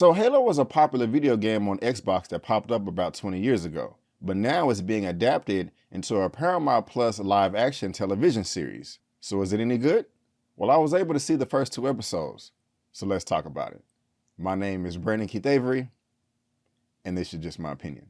So Halo was a popular video game on Xbox that popped up about 20 years ago, but now it's being adapted into a Paramount Plus live action television series. So is it any good? Well, I was able to see the first 2 episodes, so let's talk about it. My name is Brandon Keith Avery, and this is just my opinion.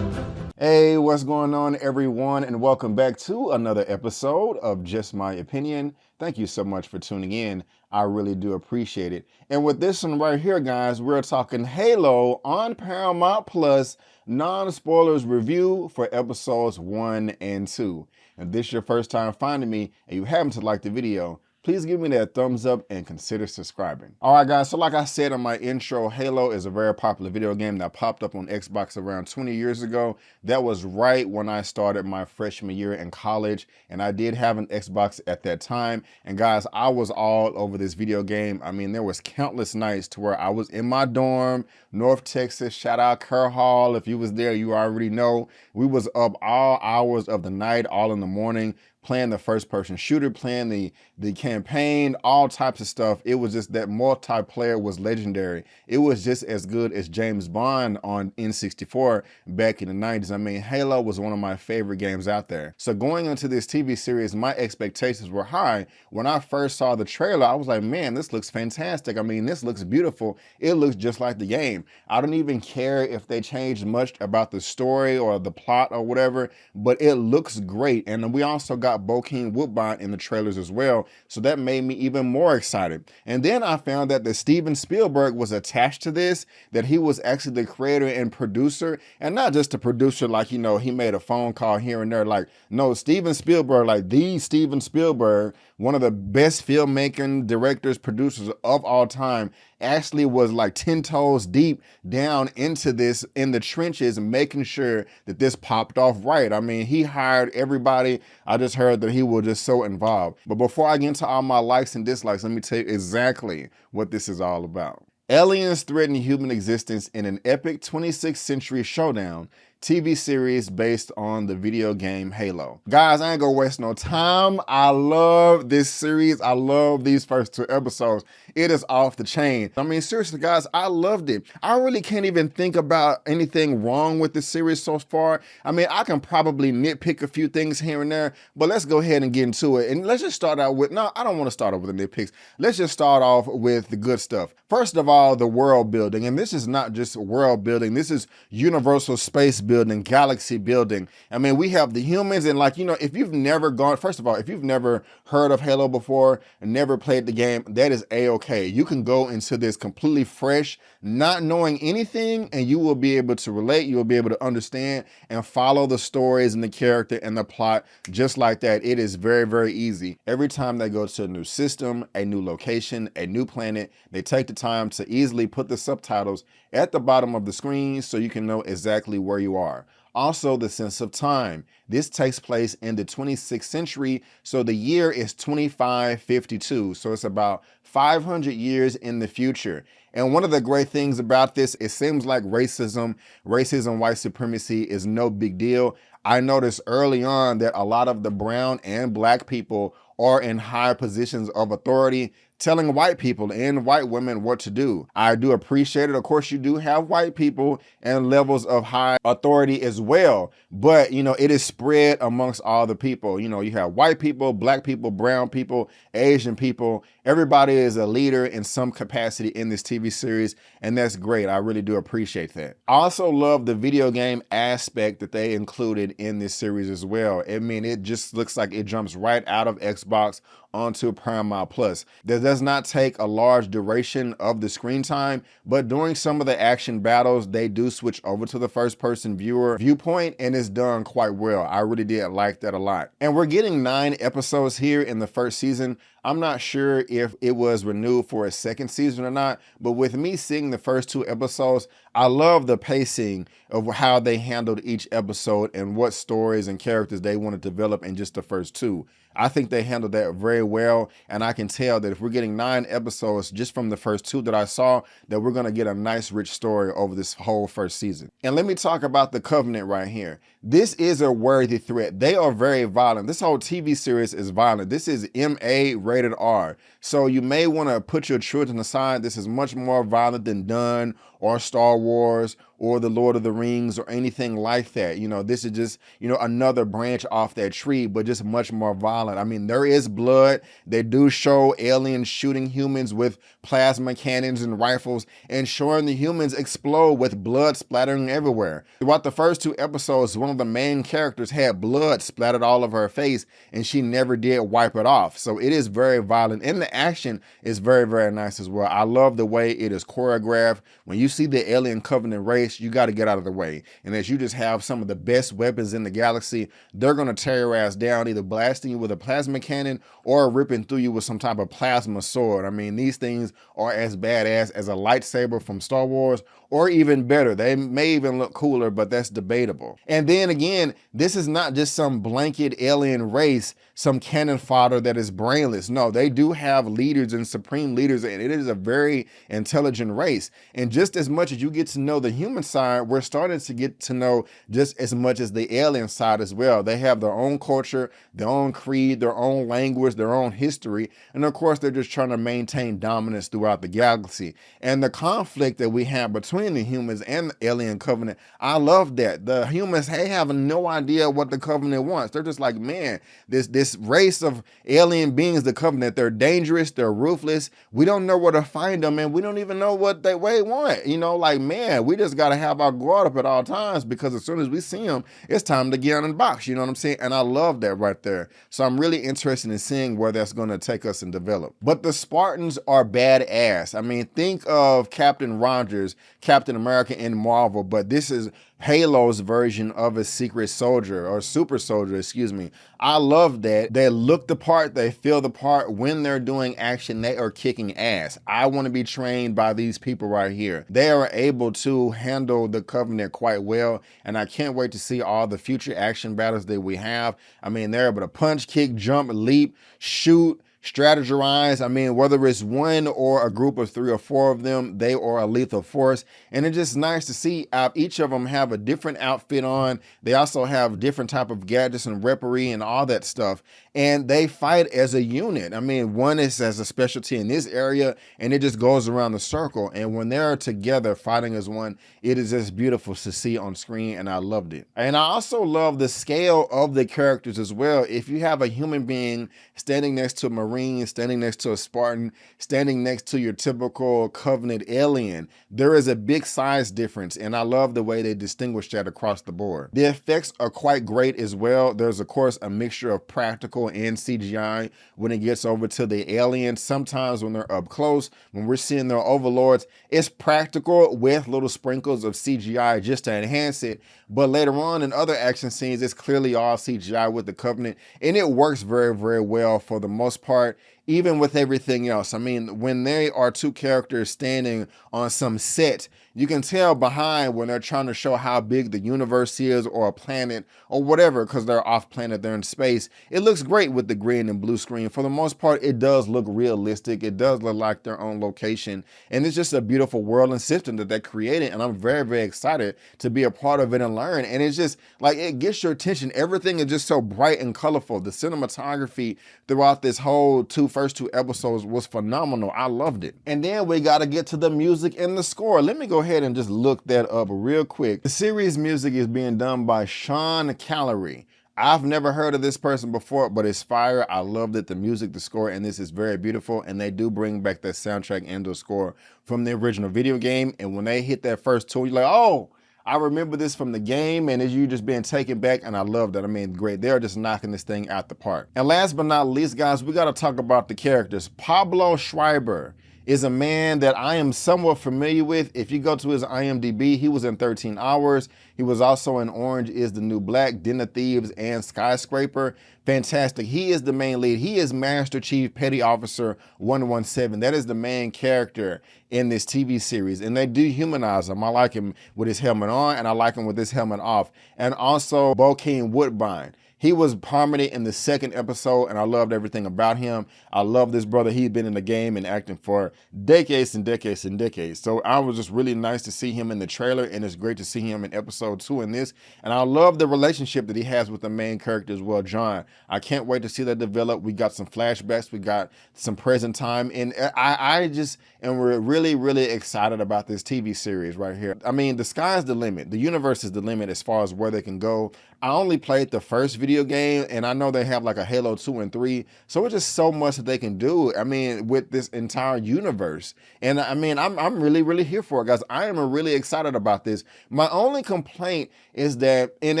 Hey, what's going on, everyone, and welcome back to another episode of Just My Opinion. Thank you so much for tuning in. I really do appreciate it. And with this one right here, guys, we're talking Halo on Paramount Plus, non-spoilers review for episodes 1 and 2. And this is your first time finding me and you happen to like the video, please give me that thumbs up and consider subscribing. All right, guys, so like I said in my intro, Halo is a very popular video game that popped up on Xbox around 20 years ago. That was right when I started my freshman year in college, and I did have an Xbox at that time. And guys, I was all over this video game. I mean, there was countless nights to where I was in my dorm, North Texas, shout out Kerr Hall. If you was there, you already know. We was up all hours of the night, all in the morning, playing the first person shooter, playing the campaign, all types of stuff. It was just that multiplayer was legendary. It was just as good as James Bond on N64 back in the 90s. I mean, Halo was one of my favorite games out there. So going into this TV series, my expectations were high. When I first saw the trailer, I was like, man, this looks fantastic. I mean, this looks beautiful. It looks just like the game. I don't even care if they changed much about the story or the plot or whatever, but it looks great. And we also got Bokeem Woodbine in the trailers as well, so that made me even more excited. And then I found that Steven Spielberg was attached to this, that he was actually the creator and producer, and not just a producer like, you know, he made a phone call here and there. Like, no, Steven Spielberg, like the Steven Spielberg, one of the best filmmaking directors, producers of all time, actually was like 10 toes deep down into this in the trenches, making sure that this popped off right. I mean, he hired everybody. I just heard that he was just so involved. But before I get into all my likes and dislikes, let me tell you exactly what this is all about. Aliens threaten human existence in an epic 26th century showdown TV series based on the video game Halo. Guys, I ain't gonna waste no time. I love this series. I love these first 2 episodes. It is off the chain. I mean, seriously, guys, I loved it. I really can't even think about anything wrong with the series so far. I mean, I can probably nitpick a few things here and there, but let's go ahead and get into it. And let's just start out with, no, I don't want to start off with the nitpicks. Let's just start off with the good stuff. First of all, the world building. And this is not just world building. This is universal space building, galaxy building. I mean, we have the humans, and like, you know, if you've never gone, first of all, if you've never heard of Halo before and never played the game, that is A-okay. You can go into this completely fresh, not knowing anything, and you will be able to relate. You will be able to understand and follow the stories and the character and the plot just like that. It is very, very easy. Every time they go to a new system, a new location, a new planet, they take the time to easily put the subtitles at the bottom of the screen so you can know exactly where you are. Also, the sense of time. This takes place in the 26th century, so the year is 2552. So it's about 500 years in the future. And one of the great things about this, it seems like racism, white supremacy is no big deal. I noticed early on that a lot of the brown and black people are in high positions of authority, telling white people and white women what to do. I do appreciate it. Of course, you do have white people and levels of high authority as well, but you know, it is spread amongst all the people. You know, you have white people, black people, brown people, Asian people. Everybody is a leader in some capacity in this TV series, and that's great. I really do appreciate that. I also love the video game aspect that they included in this series as well. I mean, it just looks like it jumps right out of Xbox onto Paramount Plus. That does not take a large duration of the screen time, but during some of the action battles, they do switch over to the first person viewer viewpoint, and it's done quite well. I really did like that a lot. And we're getting 9 episodes here in the first season. I'm not sure if it was renewed for a second season or not, but with me seeing the first 2 episodes, I love the pacing of how they handled each episode and what stories and characters they want to develop in just the first 2. I think they handled that very well, and I can tell that if we're getting 9 episodes just from the first 2 that I saw, that we're gonna get a nice rich story over this whole first season. And let me talk about the Covenant right here. This is a worthy threat. They are very violent. This whole TV series is violent. This is MA rated R. So you may want to put your children aside. This is much more violent than Dune or Star Wars or The Lord of the Rings or anything like that. You know, this is just, you know, another branch off that tree, but just much more violent. I mean, there is blood. They do show aliens shooting humans with plasma cannons and rifles and showing the humans explode with blood splattering everywhere. Throughout the first 2 episodes, one of the main characters had blood splattered all over her face and she never did wipe it off. So it is very violent, and the action is very, very nice as well. I love the way it is choreographed. When you see the alien Covenant race, you got to get out of the way. And as you just have some of the best weapons in the galaxy, they're going to tear your ass down, either blasting you with a plasma cannon or ripping through you with some type of plasma sword. I mean, these things are as badass as a lightsaber from Star Wars, or even better. They may even look cooler, but that's debatable. And then again, this is not just some blanket alien race, some cannon fodder that is brainless. No, they do have leaders and supreme leaders, and it is a very intelligent race. And just as much as you get to know the human side, we're starting to get to know just as much as the alien side as well. They have their own culture, their own creed, their own language, their own history. And of course, they're just trying to maintain dominance throughout the galaxy. And the conflict that we have between the humans and the alien Covenant, I love that. The humans, they have no idea what the Covenant wants. They're just like, man, this race of alien beings, the Covenant, they're dangerous, they're ruthless. We don't know where to find them, and we don't even know what they want. You know, like, man, we just got to have our guard up at all times, because as soon as we see them, it's time to get on the box. You know what I'm saying? And I love that right there. So I'm really interested in seeing where that's going to take us and develop. But the Spartans are badass. I mean, think of Captain Rogers, Captain America in Marvel, but this is Halo's version of a secret soldier, or super soldier, excuse me. I love that. They look the part, they feel the part. When they're doing action, they are kicking ass. I want to be trained by these people right here. They are able to handle the Covenant quite well, and I can't wait to see all the future action battles that we have. I mean, they're able to punch, kick, jump, leap, shoot, strategize. I mean, whether it's one or a group of 3 or 4 of them, they are a lethal force. And it's just nice to see each of them have a different outfit on. They also have different type of gadgets and weaponry and all that stuff. And they fight as a unit. I mean, one is as a specialty in this area, and it just goes around the circle. And when they're together fighting as one, it is just beautiful to see on screen, and I loved it. And I also love the scale of the characters as well. If you have a human being standing next to a Marine, standing next to a Spartan, standing next to your typical Covenant alien, there is a big size difference, and I love the way they distinguish that across the board. The effects are quite great as well. There's of course a mixture of practical and CGI when it gets over to the aliens. Sometimes when they're up close, when we're seeing their overlords, it's practical with little sprinkles of CGI just to enhance it. But later on in other action scenes, it's clearly all CGI with the Covenant, and it works very, very well for the most part, even with everything else. I mean, when they are 2 characters standing on some set, you can tell behind when they're trying to show how big the universe is, or a planet or whatever, because they're off planet, they're in space. It looks great with the green and blue screen. For the most part, it does look realistic. It does look like their own location, and it's just a beautiful world and system that they created, and I'm very, very excited to be a part of it and learn. And it's just like, it gets your attention. Everything is just so bright and colorful. The cinematography throughout this whole first two episodes was phenomenal. I loved it. And then we got to get to the music and the score. Let me go ahead and just look that up real quick. The series music is being done by Sean Callery. I've never heard of this person before, but it's fire. I loved it. The music, the score, and this is very beautiful. And they do bring back that soundtrack and the score from the original video game. And when they hit that first tune, you're like, oh, I remember this from the game, and as you just being taken back, and I love that. I mean, great. They're just knocking this thing out the park. And last but not least, guys, we got to talk about the characters. Pablo Schreiber is a man that I am somewhat familiar with. If you go to his IMDb, he was in 13 Hours. He was also in Orange is the New Black, Den of Thieves, and Skyscraper. Fantastic. He is the main lead. He is Master Chief Petty Officer 117. That is the main character in this TV series, and they do humanize him. I like him with his helmet on, and I like him with his helmet off. And also Bokeem Woodbine. He was prominent in the second episode, and I loved everything about him. I love this brother. He's been in the game and acting for decades and decades and decades. So I was just really nice to see him in the trailer, and it's great to see him in episode 2 in this. And I love the relationship that he has with the main character as well, John. I can't wait to see that develop. We got some flashbacks. We got some present time. And I just am really, really excited about this TV series right here. I mean, the sky's the limit. The universe is the limit as far as where they can go. I only played the first video game, and I know they have like a Halo 2 and 3, so it's just so much that they can do, I mean, with this entire universe. And I mean, I'm really, really here for it, guys. I am really excited about this. My only complaint is that in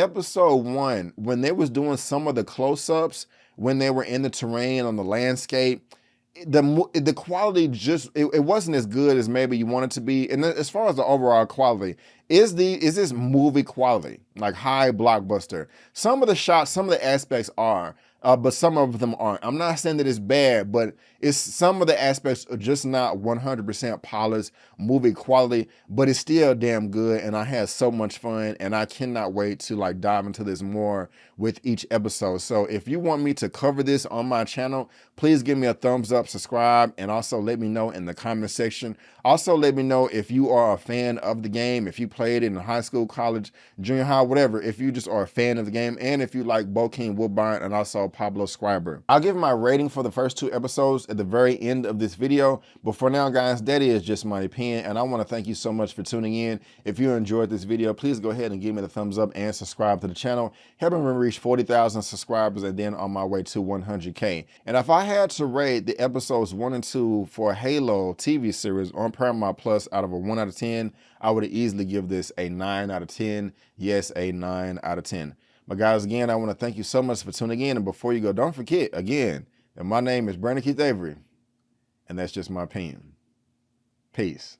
episode 1, when they was doing some of the close-ups, when they were in the terrain on the landscape, the quality just it wasn't as good as maybe you want it to be. And as far as the overall quality, is this movie quality, like high blockbuster? Some of the shots, some of the aspects are, but some of them aren't. I'm not saying that it's bad, but it's some of the aspects are just not 100% polished movie quality, but it's still damn good. And I had so much fun, and I cannot wait to like dive into this more with each episode. So if you want me to cover this on my channel, please give me a thumbs up, subscribe, and also let me know in the comment section. Also let me know if you are a fan of the game, if you played it in high school, college, junior high, whatever, if you just are a fan of the game, and if you like Bokeem Woodbine and also Pablo Scriber. I'll give my rating for the first 2 episodes at the very end of this video, but for now, guys, that is just my opinion, and I want to thank you so much for tuning in. If you enjoyed this video, please go ahead and give me the thumbs up and subscribe to the channel, helping me reach 40,000 subscribers and then on my way to 100K. And if I had to rate the episodes 1 and 2 for Halo TV series on Paramount Plus out of a 1 out of 10, I would easily give this a 9 out of 10. Yes, a 9 out of 10. But guys, again, I want to thank you so much for tuning in. And before you go, don't forget, again, that my name is Brandon Keith Avery, and that's just my opinion. Peace.